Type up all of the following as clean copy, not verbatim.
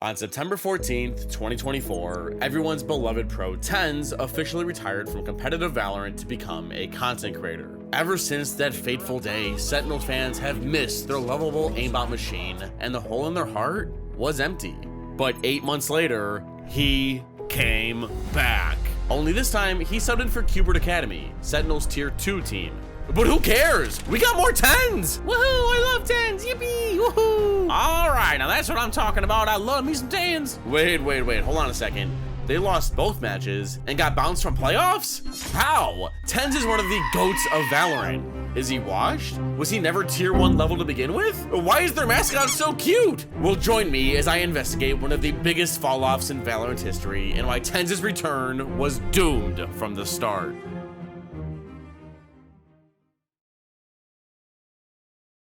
On September 14th, 2024, everyone's beloved pro TenZ officially retired from competitive Valorant to become a content creator. Ever since that fateful day, Sentinel fans have missed their lovable aimbot machine, and the hole in their heart was empty. But 8 months later, he came back. Only this time, he subbed in for Qbert Academy, Sentinel's Tier 2 team. But who cares? We got more TenZ! Woohoo! I love TenZ! Yippee! Woohoo! Alright, now that's what I'm talking about. I love me some TenZ! Wait. Hold on a second. They lost both matches and got bounced from playoffs? How? TenZ is one of the GOATs of Valorant. Is he washed? Was he never Tier 1 level to begin with? Why is their mascot so cute? Well, join me as I investigate one of the biggest fall-offs in Valorant history and why TenZ's return was doomed from the start.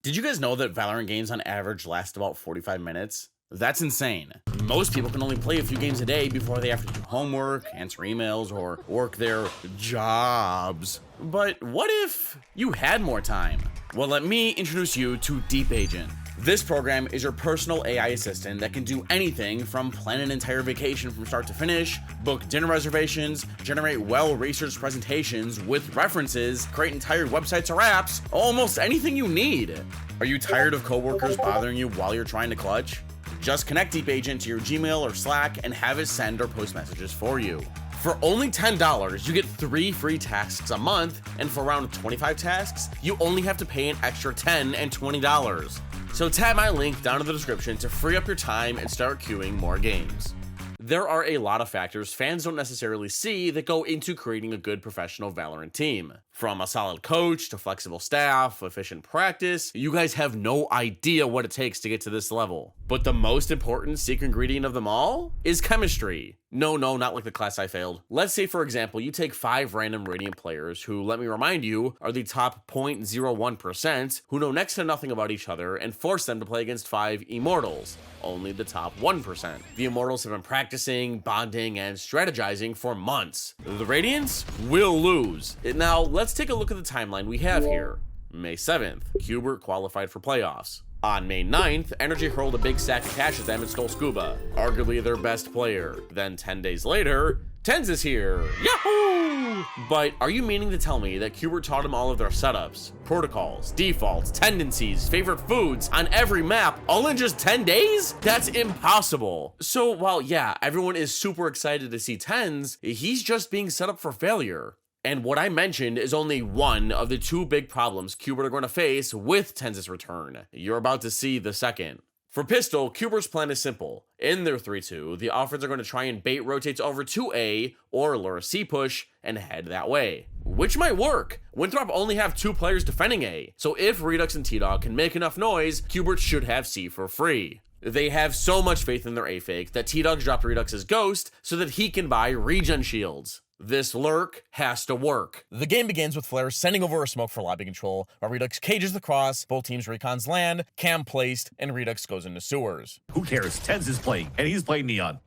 Did you guys know that Valorant games on average last about 45 minutes? That's insane. Most people can only play a few games a day before they have to do homework, answer emails, or work their jobs. But what if you had more time? Well, let me introduce you to Deep Agent. This program is your personal AI assistant that can do anything from plan an entire vacation from start to finish, book dinner reservations, generate well-researched presentations with references, create entire websites or apps, almost anything you need. Are you tired of coworkers bothering you while you're trying to clutch? Just connect Deep Agent to your Gmail or Slack and have it send or post messages for you. For only $10, you get 3 free tasks a month, and for around 25 tasks, you only have to pay an extra $10 and $20. So tap my link down in the description to free up your time and start queuing more games. There are a lot of factors fans don't necessarily see that go into creating a good professional Valorant team. From a solid coach to flexible staff, efficient practice, you guys have no idea what it takes to get to this level. But the most important secret ingredient of them all is chemistry. No, not like the class I failed. Let's say, for example, you take 5 random Radiant players who, let me remind you, are the top 0.01% who know next to nothing about each other and force them to play against 5 Immortals, only the top 1%. The Immortals have been practicing, bonding, and strategizing for months. The Radiants will lose. Now, let's take a look at the timeline we have here. May 7th, Qbert qualified for playoffs. On May 9th, Energy hurled a big stack of cash at them and stole Scuba, arguably their best player. Then 10 days later, TenZ is here! Yahoo! But are you meaning to tell me that Qbert taught them all of their setups, protocols, defaults, tendencies, favorite foods on every map all in just 10 days? That's impossible. So while yeah, everyone is super excited to see TenZ, he's just being set up for failure. And what I mentioned is only one of the 2 big problems Qbert are going to face with TenZ's return. You're about to see the second. For Pistol, Qbert's plan is simple. In their 3-2, the offense are going to try and bait rotates over to A or lure a C push and head that way, which might work. Winthrop only have 2 players defending A, so if Redux and T-Dog can make enough noise, Qbert should have C for free. They have so much faith in their A fake that T-Dog dropped Redux's Ghost so that he can buy regen shields. This lurk has to work. The game begins with Flare sending over a smoke for lobby control, while Redux cages the cross, both teams recons land, cam placed, and Redux goes into sewers. Who cares? TenZ is playing, and he's playing Neon.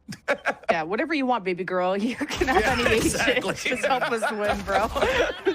Yeah, whatever you want, baby girl. You can have any exactly. Just help us win, bro.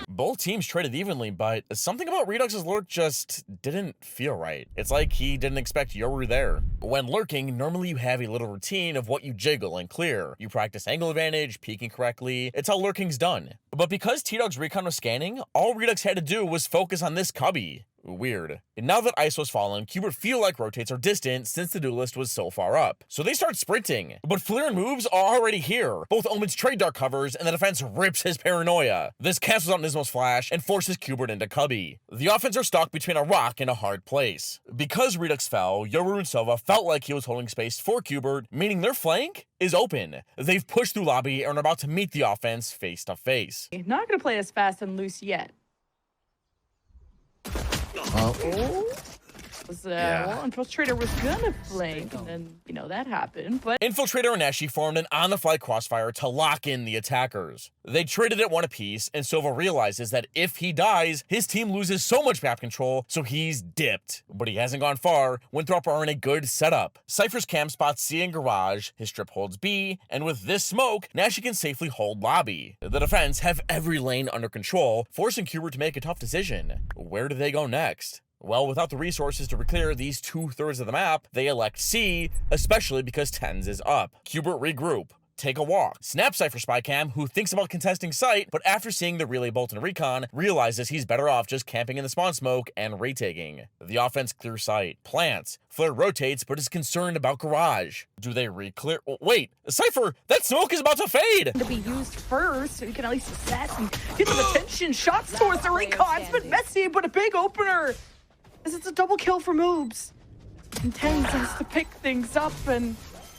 Both teams traded evenly, but something about Redux's lurk just didn't feel right. It's like he didn't expect Yoru there. When lurking, normally you have a little routine of what you jiggle and clear. You practice angle advantage, peeking correctly. It's how lurking's done. But because T-Dog's recon was scanning, all Redux had to do was focus on this cubby. Weird. And now that ISO's fallen, Qbert feel like rotates are distant since the duelist was so far up. So they start sprinting. But Flair moves are already here. Both Omens trade dark covers, and the defense rips his paranoia. This cancels out Nismo's flash and forces Qbert into cubby. The offense are stuck between a rock and a hard place. Because Redux fell, Yoru and Sova felt like he was holding space for Qbert, meaning their flank is open. They've pushed through lobby and are about to meet the offense face to face. Not gonna play as fast and loose yet. Well, Infiltrator was gonna flank, and then, you know, that happened, but... Infiltrator and Ashy formed an on-the-fly crossfire to lock in the attackers. They traded it 1 apiece, and Sova realizes that if he dies, his team loses so much map control, so he's dipped. But he hasn't gone far. Winthrop are in a good setup. Cypher's cam spots C in garage, his strip holds B, and with this smoke, Nashi can safely hold lobby. The defense have every lane under control, forcing Qbert to make a tough decision. Where do they go next? Well, without the resources to clear these 2/3 of the map, they elect C, especially because TenZ is up. Qbert regroup. Take a walk. Snap Cypher Spycam, who thinks about contesting site, but after seeing the relay bolt and recon, realizes he's better off just camping in the spawn smoke and retaking. The offense clears site. Plants. Flare rotates, but is concerned about garage. Do they re-clear? Wait, Cypher, that smoke is about to fade! To be used first, so you can at least assess and get some attention. Shots towards the recon. It's been messy, but a big opener. This is a double kill for Moobs. And TenZ has to pick things up, and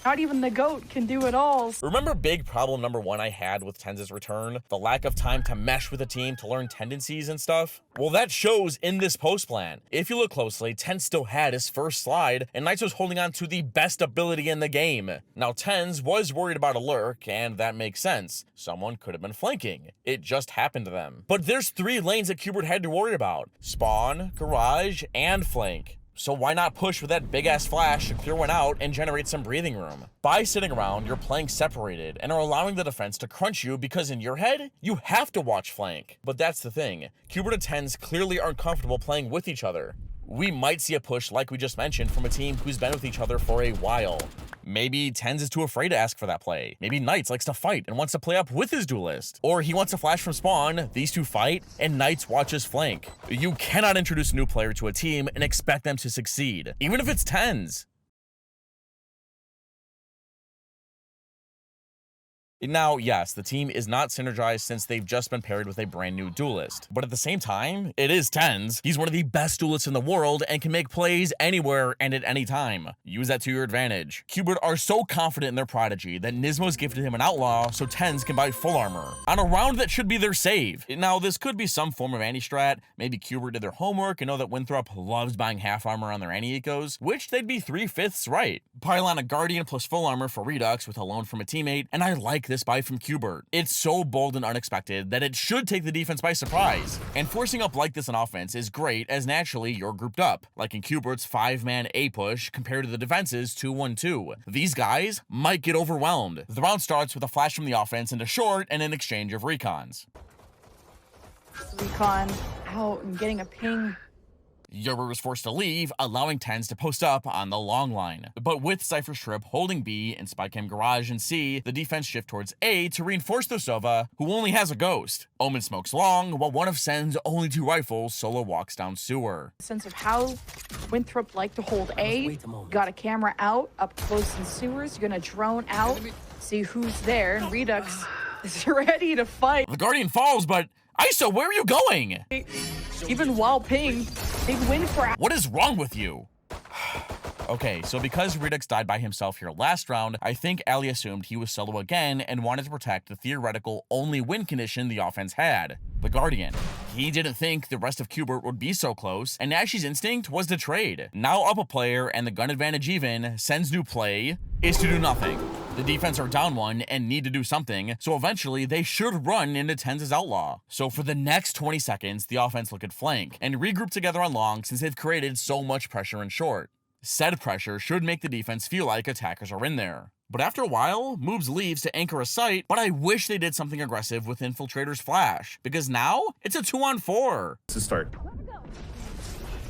not even the GOAT can do it all. Remember big problem number one I had with TenZ's return? The lack of time to mesh with a team to learn tendencies and stuff? Well, that shows in this post plan. If you look closely, TenZ still had his first slide, and Knights was holding on to the best ability in the game. Now, TenZ was worried about a lurk, and that makes sense. Someone could have been flanking. It just happened to them. But there's 3 lanes that Qbert had to worry about. Spawn, garage, and flank. So why not push with that big-ass flash to clear one out and generate some breathing room? By sitting around, you're playing separated and are allowing the defense to crunch you because in your head, you have to watch flank. But that's the thing. Qbert and TenZ clearly aren't comfortable playing with each other. We might see a push like we just mentioned from a team who's been with each other for a while. Maybe TenZ is too afraid to ask for that play. Maybe Knights likes to fight and wants to play up with his duelist. Or he wants a flash from spawn, these two fight, and Knights watches flank. You cannot introduce a new player to a team and expect them to succeed, even if it's TenZ. Now, yes, the team is not synergized since they've just been paired with a brand new duelist. But at the same time, it is TenZ. He's one of the best duelists in the world and can make plays anywhere and at any time. Use that to your advantage. Qbert are so confident in their prodigy that Nismo's gifted him an outlaw so TenZ can buy full armor on a round that should be their save. Now, this could be some form of anti-strat. Maybe Qbert did their homework and know that Winthrop loves buying half armor on their anti-ecos, which they'd be 3/5 right. Pile on a Guardian plus full armor for Redux with a loan from a teammate, and I like this buy from Qbert. It's so bold and unexpected that it should take the defense by surprise. And forcing up like this on offense is great as naturally you're grouped up, like in Qbert's 5-man A push compared to the defense's 2-1-2. These guys might get overwhelmed. The round starts with a flash from the offense into short and an exchange of recons. Recon out and getting a ping. Yoru was forced to leave, allowing TenZ to post up on the long line. But with Cypher Strip holding B and Spycam Garage and C, the defense shift towards A to reinforce the Sova, who only has a ghost. Omen smokes long, while one of Sen's only 2 rifles solo walks down sewer. Sense of how Winthrop like to hold A. Got a camera out, up close in sewers. You're gonna drone out, see who's there, and Redux is ready to fight. The Guardian falls, but ISO, where are you going? Even while ping, big win for. What is wrong with you? Okay, so because Redux died by himself here last round, I think Ali assumed he was solo again and wanted to protect the theoretical only win condition the offense had, the Guardian. He didn't think the rest of Qbert would be so close, and Ashy's instinct was to trade. Now up a player and the gun advantage even, Sen's new play is to do nothing. The defense are down 1 and need to do something, so eventually they should run into TenZ's outlaw. So for the next 20 seconds, the offense look at flank and regroup together on long since they've created so much pressure in short. Said pressure should make the defense feel like attackers are in there. But after a while, Moobs leaves to anchor a site, but I wish they did something aggressive with Infiltrator's flash, because now it's a 2-on-4. To start.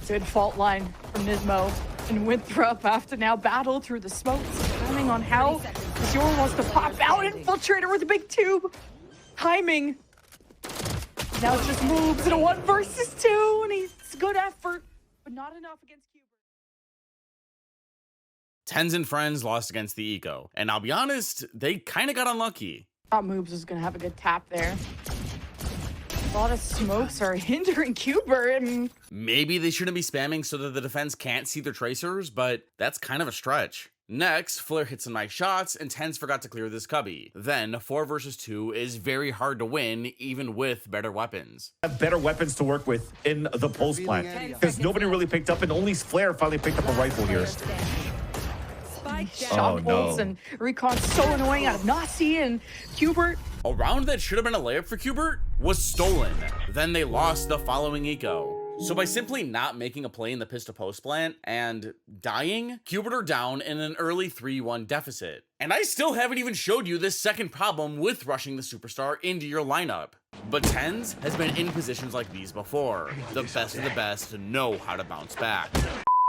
Good fault line from Nismo, and Winthrop have to now battle through the smokes, depending on how Lazor wants to pop out. Infiltrator with a big tube. Timing. Now it's just Moobs in a 1 versus 2, and he's good effort, but not enough against Qbert. TenZ and friends lost against the Eco, and I'll be honest, they kind of got unlucky. Thought Moobs was gonna have a good tap there. A lot of smokes are hindering Qbert, and maybe they shouldn't be spamming so that the defense can't see their tracers, but that's kind of a stretch. Next, Flare hits some nice shots, and TenZ forgot to clear this cubby. Then, 4 versus 2 is very hard to win, even with better weapons. Have better weapons to work with in the post plan, because nobody really picked up, and only Flare finally picked up a rifle here. Shot bolts and recon so annoying out of Nasi and Qbert. A round that should have been a layup for Qbert was stolen. Then they lost the following eco. So by simply not making a play in the pistol post plant and dying, Qbert are down in an early 3-1 deficit. And I still haven't even showed you this second problem with rushing the superstar into your lineup. But TenZ has been in positions like these before. The best of the best know how to bounce back.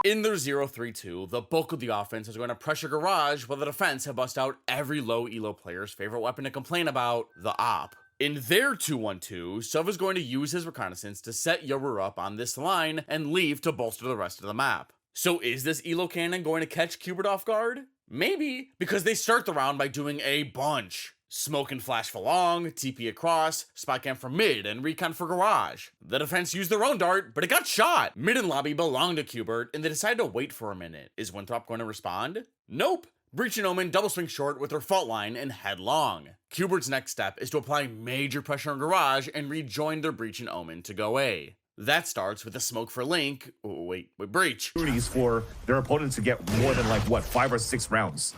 In their 0-3-2, the bulk of the offense is going to pressure Garage while the defense have bust out every low elo player's favorite weapon to complain about, the op. In their 2-1-2, Silva's going to use his reconnaissance to set Yoru up on this line and leave to bolster the rest of the map. So is this elo cannon going to catch Qbert off guard? Maybe, because they start the round by doing a bunch. Smoke and flash for long, TP across, spot cam for mid, and recon for Garage. The defense used their own dart, but it got shot. Mid and lobby belonged to Qbert, and they decided to wait for a minute. Is Winthrop going to respond? Nope. Breach and Omen double swing short with their fault line and headlong. Qbert's next step is to apply major pressure on Garage and rejoin their Breach and Omen to go A. That starts with a smoke for Link. Breach. For their opponents to get more than 5 or 6 rounds.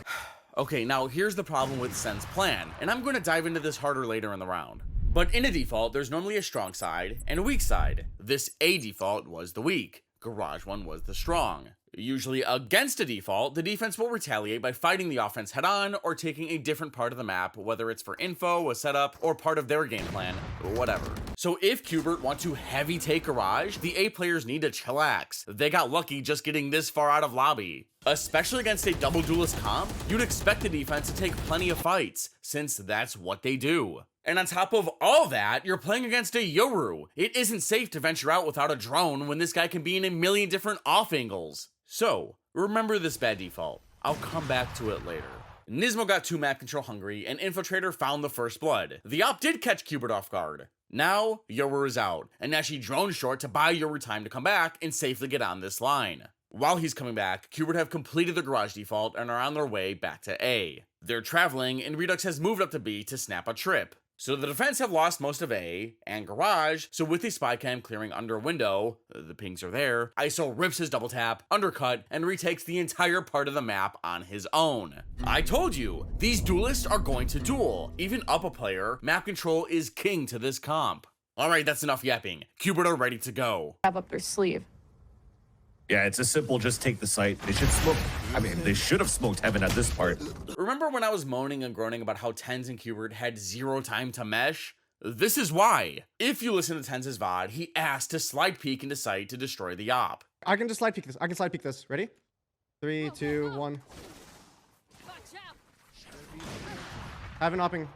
Okay, now here's the problem with Sen's plan, and I'm going to dive into this harder later in the round. But in a default, there's normally a strong side and a weak side. This A default was the weak, Garage one was the strong. Usually against a default, the defense will retaliate by fighting the offense head on or taking a different part of the map, whether it's for info, a setup, or part of their game plan, whatever. So if Qbert want to heavy take Garage, the A players need to chillax. They got lucky just getting this far out of lobby. Especially against a double duelist comp, you'd expect the defense to take plenty of fights, since that's what they do. And on top of all that, you're playing against a Yoru. It isn't safe to venture out without a drone when this guy can be in a million different off angles. So, remember this bad default. I'll come back to it later. Nismo got too map control hungry, and Infiltrator found the first blood. The op did catch Qbert off guard. Now, Yoru is out, and Nashi drones short to buy Yoru time to come back and safely get on this line. While he's coming back, Qbert have completed the Garage default and are on their way back to A. They're traveling, and Redux has moved up to B to snap a trip. So the defense have lost most of A and Garage, so with the spy cam clearing under a window, the pings are there, ISO rips his double tap, undercut, and retakes the entire part of the map on his own. I told you, these duelists are going to duel. Even up a player, map control is king to this comp. Alright, that's enough yapping. Qbert are ready to go. Have up their sleeve. Yeah, it's a simple just take the site. They should smoke. I mean, they should have smoked heaven at this part. Remember when I was moaning and groaning about how TenZ and Qbert had zero time to mesh? This is why. If you listen to TenZ's VOD, he asked to slide peek into site to destroy the op. I can just slide peek this. I can slide peek this. Ready? 3, 2, 1. Have an opping.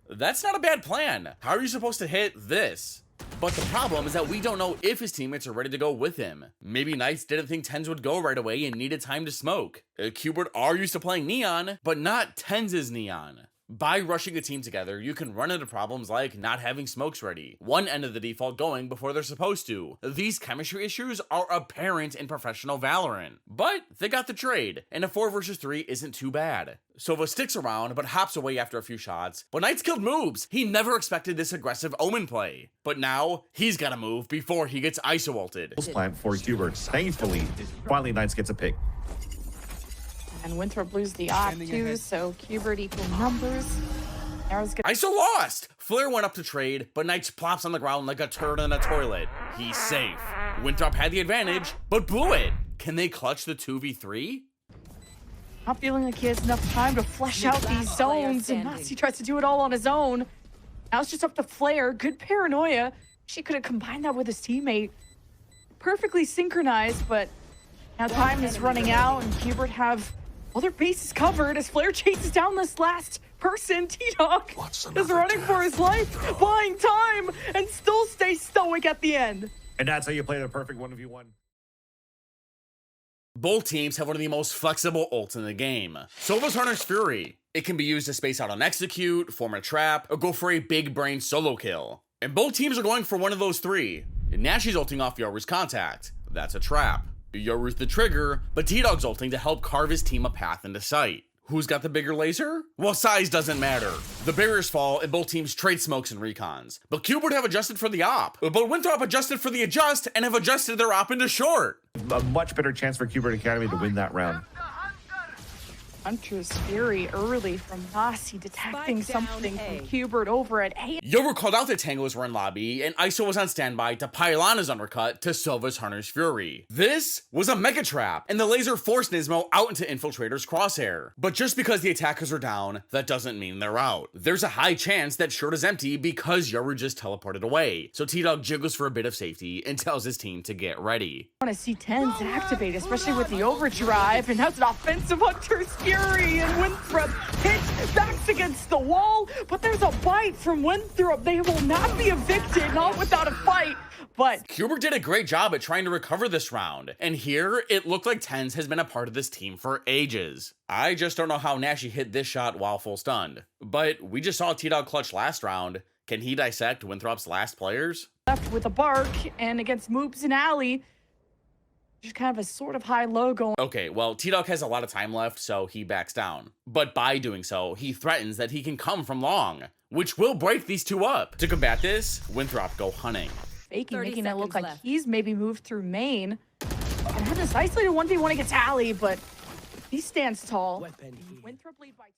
That's not a bad plan. How are you supposed to hit this? But the problem is that we don't know if his teammates are ready to go with him. Maybe Knights didn't think TenZ would go right away and needed time to smoke. Qbert are used to playing Neon, but not TenZ's Neon. By rushing a team together, you can run into problems like not having smokes ready, one end of the default going before they're supposed to. These chemistry issues are apparent in professional Valorant. But they got the trade, and a 4 versus 3 isn't too bad. Sova sticks around, but hops away after a few shots. But Knights killed moves. He never expected this aggressive Omen play. But now, he's gotta move before he gets ISO ulted. Plan for Qbert. Thankfully, finally Knights gets a pick. And Winthrop lose the op too, so Qbert equal numbers. ISO lost! Flare went up to trade, but Knights plops on the ground like a turd in a toilet. He's safe. Winthrop had the advantage, but blew it. Can they clutch the 2v3? Not feeling like he has enough time to flesh out these zones, and Nazi tries to do it all on his own. Now it's just up to Flare. Good paranoia. She could have combined that with his teammate. Perfectly synchronized, but now time is running out, and Qbert have all their bases covered as Flare chases down this last person. T-Dog is running for his life, buying time, and still stays stoic at the end. And that's how you play the perfect 1v1. Both teams have one of the most flexible ults in the game. Sova's Hunter's Fury. It can be used to space out on execute, form a trap, or go for a big brain solo kill. And both teams are going for one of those three. Nashi's ulting off Yoru's contact. That's a trap. Yoru's the trigger, but T-Dog's ulting to help carve his team a path into sight. Who's got the bigger laser? Well, size doesn't matter. The barriers fall and both teams trade smokes and recons. But Qbert have adjusted for the op. But Winthrop adjusted for the adjust and have adjusted their op into short. A much better chance for Qbert Academy to win that round. Hunter's Fury early from Nasi, detecting something from Hubert over at A. Yoru called out that tangos were in lobby, and ISO was on standby to pile on his undercut to Silva's Hunter's Fury. This was a mega trap, and the Lazor forced Nismo out into Infiltrator's crosshair. But just because the attackers are down, that doesn't mean they're out. There's a high chance that short is empty because Yoru just teleported away, so T-Dog jiggles for a bit of safety and tells his team to get ready. I want to see TenZ activate, especially with the overdrive, and that's an offensive Hunter's Fury, and Winthrop hits backs against the wall, but there's a bite from Winthrop. They will not be evicted, not without a fight. But Hubert did a great job at trying to recover this round, and here it looked like TenZ has been a part of this team for ages. I just don't know how Nashi hit this shot while full stunned. But we just saw T-Dog clutch last round. Can he dissect Winthrop's last players? left with a bark, and against Moops and Alley, just kind of a sort of high-low going. Okay, well, T-Dog has a lot of time left, so he backs down. But by doing so, he threatens that he can come from long, which will break these two up. To combat this, Winthrop go hunting. Faking, making it look like he's maybe moved through main. And had this isolated 1v1 against Alley, but he stands tall. Winthrop lead by 2.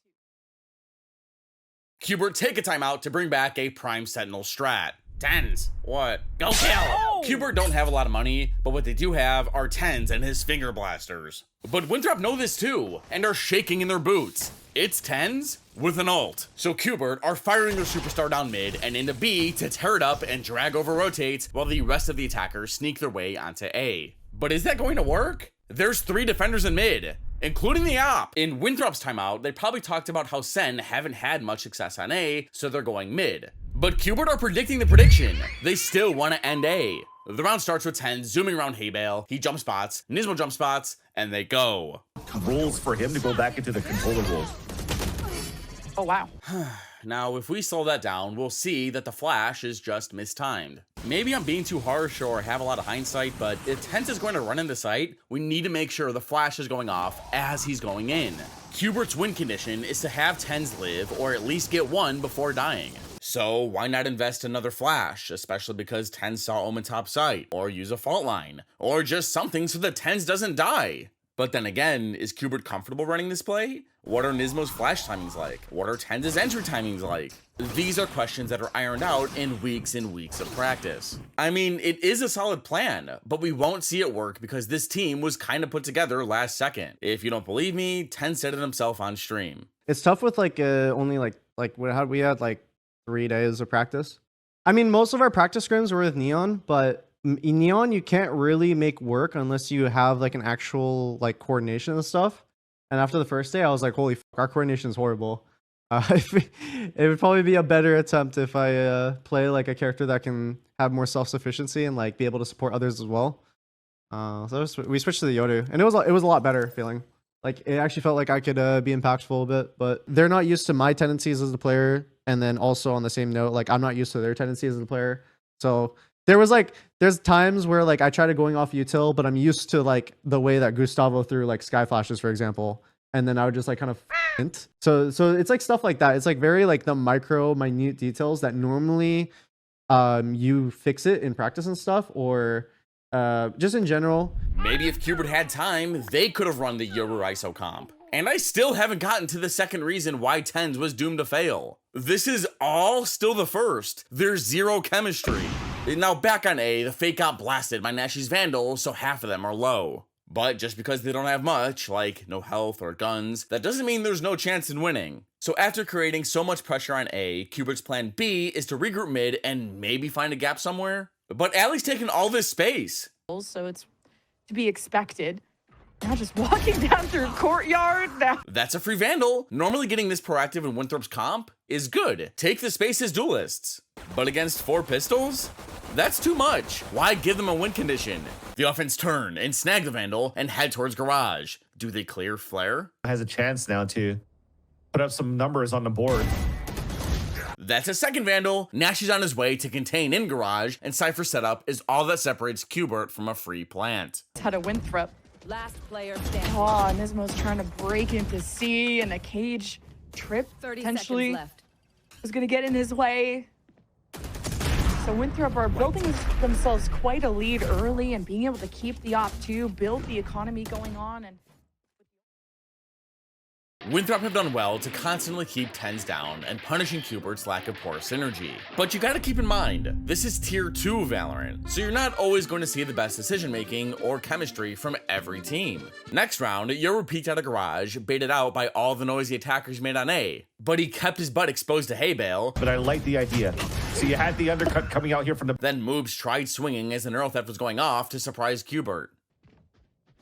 Hubert take a timeout to bring back a Prime Sentinel strat. TenZ, what? Go kill! Oh! Hubert don't have a lot of money, but what they do have are TenZ and his finger blasters. But Winthrop know this too, and are shaking in their boots. It's TenZ with an ult. So Hubert are firing their superstar down mid and into B to tear it up and drag over rotates while the rest of the attackers sneak their way onto A. But is that going to work? There's 3 defenders in mid, including the op. In Winthrop's timeout, they probably talked about how Sen haven't had much success on A, so they're going mid. But Hubert are predicting the prediction. They still want to end A. The round starts with TenZ zooming around Haybale. He jump spots, Nismo jump spots, and they go. Rules for him to go back into the controller rules. Oh, wow. Now, if we slow that down, we'll see that the flash is just mistimed. Maybe I'm being too harsh or have a lot of hindsight, but if TenZ is going to run into sight, we need to make sure the flash is going off as he's going in. Hubert's win condition is to have TenZ live or at least get one before dying. So why not invest another flash, especially because TenZ saw Omen top site, or use a fault line, or just something so that TenZ doesn't die. But then again, is Hubert comfortable running this play? What are Nismo's flash timings like? What are TenZ's entry timings like? These are questions that are ironed out in weeks and weeks of practice. I mean, it is a solid plan, but we won't see it work because this team was kind of put together last second. If you don't believe me, TenZ said it himself on stream. It's tough with like only like how we had like 3 days of practice. I mean, most of our practice scrims were with Neon, but in Neon you can't really make work unless you have like an actual like coordination and stuff. And after the first day, I was like, holy fuck, our coordination is horrible. It would probably be a better attempt if I play like a character that can have more self-sufficiency and like be able to support others as well. We switched to the Yoru, and it was a lot better feeling. Like it actually felt like I could be impactful a bit, but they're not used to my tendencies as a player. And then also on the same note, like I'm not used to their tendencies as a player. So there's times where like I try to going off util, but I'm used to like the way that Gustavo threw like sky flashes, for example. And then I would just like kind of hint. So it's like stuff like that. It's like very like the minute details that normally you fix it in practice and stuff, or just in general. Maybe if Hubert had time, they could have run the Yoru ISO comp. And I still haven't gotten to the second reason why TenZ was doomed to fail. This is all still the first. There's zero chemistry. Now back on A, the fake got blasted by Nashi's Vandal, so half of them are low. But just because they don't have much, like no health or guns, that doesn't mean there's no chance in winning. So after creating so much pressure on A, Hubert's plan B is to regroup mid and maybe find a gap somewhere. But Allie's taking all this space. So it's to be expected. Now just walking down through courtyard now. That's a free Vandal. Normally getting this proactive in Winthrop's comp is good. Take the space as duelists. But against 4 pistols? That's too much. Why give them a win condition? The offense turn and snag the Vandal and head towards garage. Do they clear flare? Has a chance now to put up some numbers on the board. That's a second Vandal. Nash is on his way to contain in garage, and Cypher setup is all that separates Hubert from a free plant. Had a Winthrop. Last player standing. Oh, Nismo's trying to break into C, and a cage trip 30 potentially seconds left. was going to get in his way. So Winthrop are building themselves quite a lead early and being able to keep the op 2, build the economy going on, and Winthrop have done well to constantly keep TenZ down and punishing Cubert's lack of poor synergy. But you gotta keep in mind, this is tier 2 Valorant, so you're not always going to see the best decision making or chemistry from every team. Next round, Yoru peeked out of garage, baited out by all the noisy attackers made on A, but he kept his butt exposed to hay bale. But I like the idea. So you had the undercut coming out here from the... Then Moobs tried swinging as the neural theft was going off to surprise Cubert.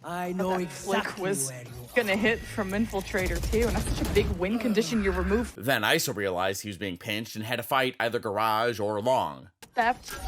I know Flick exactly was where you are. gonna hit from Infiltrator too, and that's such a big win condition you remove Then ISO realized he was being pinched and had to fight either garage or long. theft.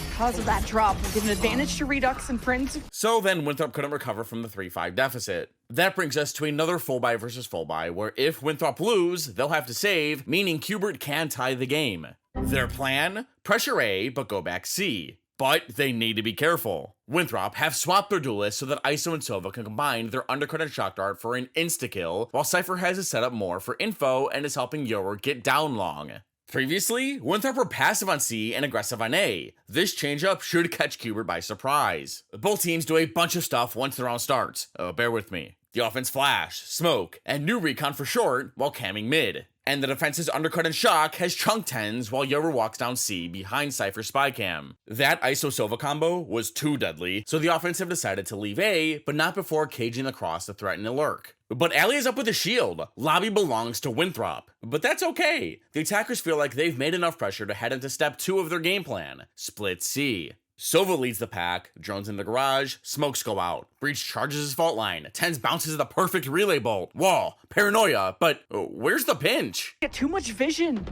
Because of that drop, we'll give an advantage to Redux and Prince. So then Winthrop couldn't recover from the 3-5 deficit. That brings us to another full buy versus full buy, where if Winthrop lose, they'll have to save, meaning Cubert can tie the game. Their plan? Pressure A, but go back C. But they need to be careful. Winthrop have swapped their duelists so that ISO and Sova can combine their undercut and shock dart for an insta-kill, while Cypher has it set up more for info and is helping Yoru get down long. Previously, Winthrop were passive on C and aggressive on A. This changeup should catch Cubert by surprise. Both teams do a bunch of stuff once the round starts. Bear with me. The offense flash, smoke, and new recon for short while camming mid. And the defense's undercut and shock has chunk TenZ while Yoru walks down C behind Cypher's spy cam. That ISO-Sova combo was too deadly, so the offense have decided to leave A, but not before caging the cross to threaten a lurk. But Ali is up with a shield. Lobby belongs to Winthrop. But that's okay. The attackers feel like they've made enough pressure to head into step 2 of their game plan, split C. Sova leads the pack, drones in the garage, smokes go out. Breach charges his fault line, TenZ bounces the perfect relay bolt. Wall, paranoia, but where's the pinch? Get too much vision.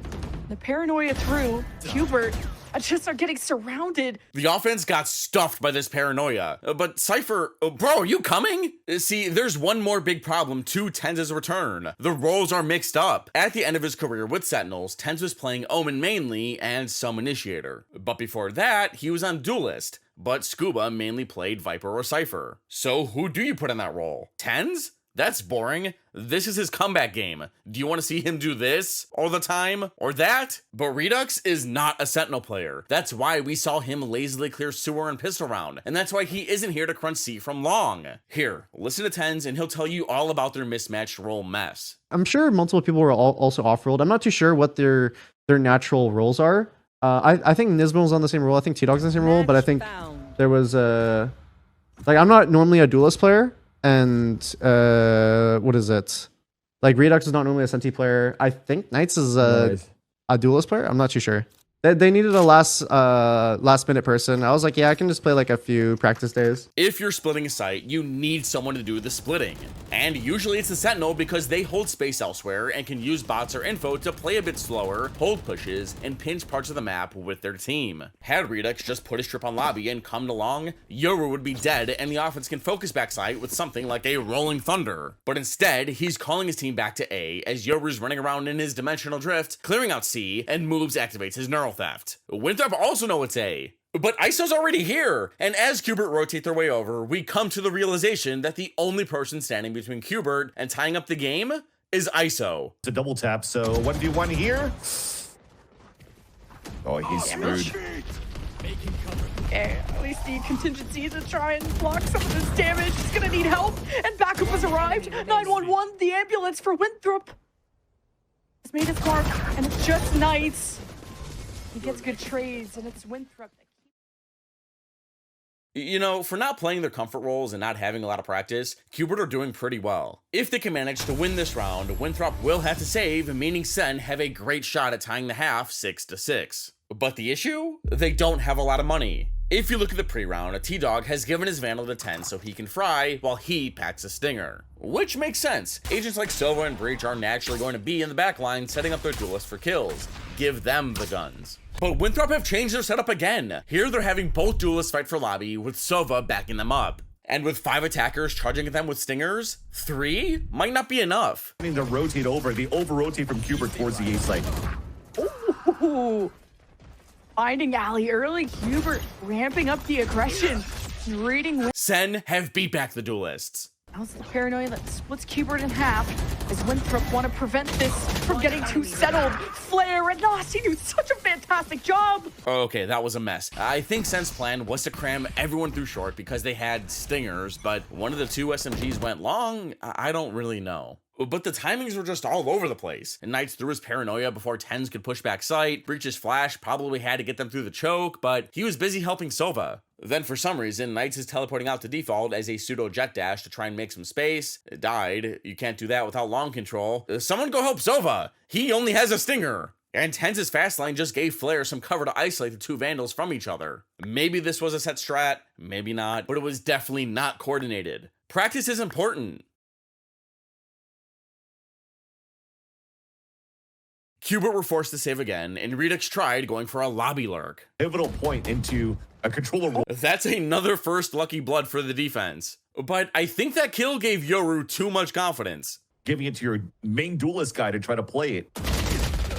The paranoia through. Hubert just are getting surrounded. The offense got stuffed by this paranoia. But Cypher, bro, are you coming? See, there's one more big problem to TenZ's return. The roles are mixed up. At the end of his career with Sentinels, TenZ was playing Omen mainly and some Initiator. But before that, he was on Duelist. But Scuba mainly played Viper or Cypher. So who do you put in that role? TenZ? That's boring. This is his comeback game. Do you want to see him do this all the time? Or that? But Redux is not a Sentinel player. That's why we saw him lazily clear sewer and pistol round. And that's why he isn't here to crunch C from long. Here, listen to TenZ and he'll tell you all about their mismatched role mess. I'm sure multiple people were also off-rolled. I'm not too sure what their natural roles are. I think Nismo was on the same role. I think T-Dog's on the same role, but I think there was like, I'm not normally a duelist player. And what is it? Like Redux is not normally a Senti player. I think Knights is a duelist player. I'm not too sure. They needed a last minute person. I was like, yeah, I can just play like a few practice days. If you're splitting a site, you need someone to do the splitting. And usually it's the Sentinel because they hold space elsewhere and can use bots or info to play a bit slower, hold pushes, and pinch parts of the map with their team. Had Redux just put his trip on lobby and come along, Yoru would be dead and the offense can focus backside with something like a Rolling Thunder. But instead, he's calling his team back to A as Yoru's running around in his dimensional drift, clearing out C, and Moobs activates his neural theft. Winthrop also know it's A. But ISO's already here, and as Cubert rotate their way over, we come to the realization that the only person standing between Cubert and tying up the game is ISO. It's a double tap, so 1v1 here. Oh, he's screwed. Okay, at least the contingency to try and block some of this damage. He's gonna need help, and backup has arrived. 911, the ambulance for Winthrop has made his mark, and it's just Knights. He gets good trades, and it's Winthrop that You know, for not playing their comfort roles and not having a lot of practice, Cubert are doing pretty well. If they can manage to win this round, Winthrop will have to save, meaning Sen have a great shot at tying the half 6-6. But the issue? They don't have a lot of money. If you look at the pre-round, a T-Dog has given his Vandal to TenZ so he can fry, while he packs a Stinger. Which makes sense. Agents like Sova and Breach are naturally going to be in the backline setting up their duelists for kills. Give them the guns. But Winthrop have changed their setup again. Here they're having both duelists fight for lobby, with Sova backing them up. And with 5 attackers charging at them with Stingers, 3 might not be enough. I mean, to rotate over, they over-rotate from Cubert towards the A site. Ooh. Finding Ali early, Hubert ramping up the aggression, reading. Sen have beat back the duelists. How's the paranoia that splits Cubert in half? As Winthrop want to prevent this from getting too settled. Flare and Nasty do such a fantastic job. Okay, that was a mess. I think Sen's plan was to cram everyone through short because they had Stingers, but one of the 2 SMGs went long. I don't really know. But the timings were just all over the place. And Knights threw his paranoia before TenZ could push back sight. Breach's flash probably had to get them through the choke, but he was busy helping Sova. Then for some reason, Knights is teleporting out to default as a pseudo jet dash to try and make some space. It died. You can't do that without long control. Someone go help Sova. He only has a stinger. And TenZ's fast line just gave Flare some cover to isolate the two Vandals from each other. Maybe this was a set strat, maybe not, but it was definitely not coordinated. Practice is important. Qbert were forced to save again, and Redux tried going for a lobby lurk. Pivotal point into a controller role. That's another first lucky blood for the defense. But I think that kill gave Yoru too much confidence. Giving it to your main duelist guy to try to play it.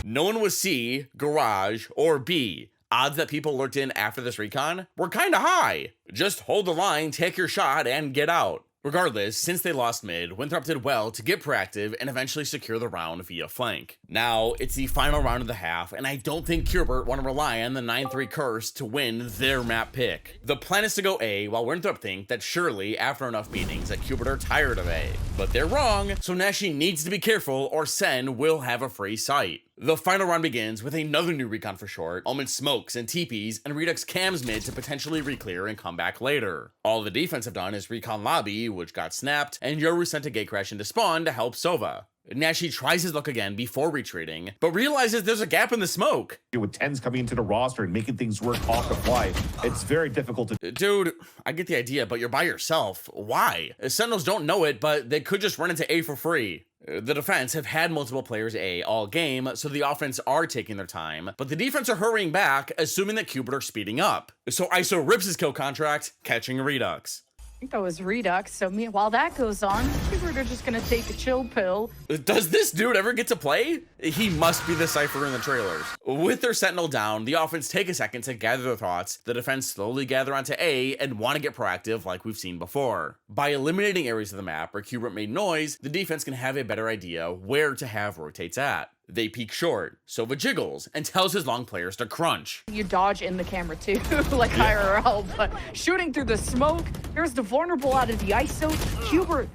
No one was C, Garage, or B. Odds that people lurked in after this recon were kinda high. Just hold the line, take your shot, and get out. Regardless, since they lost mid, Winthrop did well to get proactive and eventually secure the round via flank. Now, it's the final round of the half, and I don't think Qbert want to rely on the 9-3 curse to win their map pick. The plan is to go A, while Winthrop think that surely, after enough meetings, that Qbert are tired of A. But they're wrong, so Nashi needs to be careful or Sen will have a free sight. The final round begins with another new recon for short, Omen smokes and TPs, and Redux cams mid to potentially reclear and come back later. All the defense have done is recon lobby, which got snapped, and Yoru sent a gate crash into spawn to help Sova. Nashi tries his luck again before retreating, but realizes there's a gap in the smoke. With TenZ coming into the roster and making things work off the fly, it's very difficult to... Dude, I get the idea, but you're by yourself. Why? Sentinels don't know it, but they could just run into A for free. The defense have had multiple players A all game, so the offense are taking their time, but the defense are hurrying back, assuming that Qbert are speeding up. So ISO rips his kill contract, catching Redux. I think that was Redux, so while that goes on, Qbert are just gonna take a chill pill. Does this dude ever get to play? He must be the Cypher in the trailers. With their Sentinel down, the offense take a second to gather their thoughts, the defense slowly gather onto A and want to get proactive like we've seen before. By eliminating areas of the map where Qbert made noise, the defense can have a better idea where to have rotates at. They peek short, Sova jiggles, and tells his long players to crunch. You dodge in the camera too, like IRL, but shooting through the smoke, here's the vulnerable out of the ISO. Qbert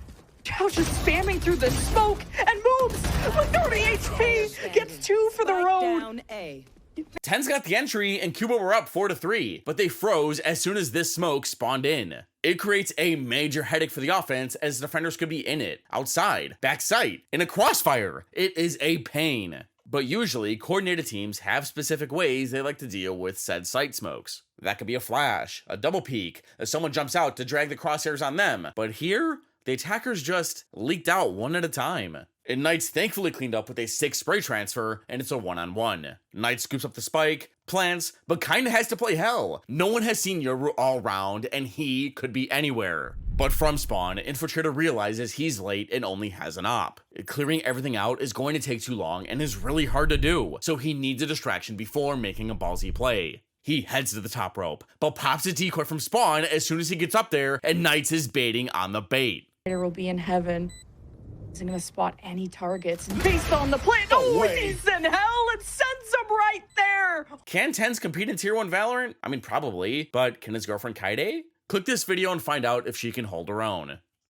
just spamming through the smoke and moves with 30 HP, gets 2 for the road. TenZ got the entry and Qbert were up 4-3, but they froze as soon as this smoke spawned in. It creates a major headache for the offense as defenders could be in it, outside, backside, in a crossfire. It is a pain. But usually, coordinated teams have specific ways they like to deal with said sight smokes. That could be a flash, a double peek, as someone jumps out to drag the crosshairs on them. But here, the attackers just leaked out one at a time. And Knights thankfully cleaned up with a 6 spray transfer, and it's a 1-on-1. Knights scoops up the spike, plants, but kinda has to play hell. No one has seen Yoru all round, and he could be anywhere. But from spawn, Infiltrator realizes he's late and only has an op. Clearing everything out is going to take too long and is really hard to do, so he needs a distraction before making a ballsy play. He heads to the top rope, but pops a decoy from spawn as soon as he gets up there, and Knights is baiting on the bait. Will be in heaven. Isn't gonna spot any targets based on the plan. Oh, he's in hell and sends him right there. Can TenZ compete in Tier 1 Valorant? I mean, probably, but can his girlfriend Kaide? Click this video and find out if she can hold her own.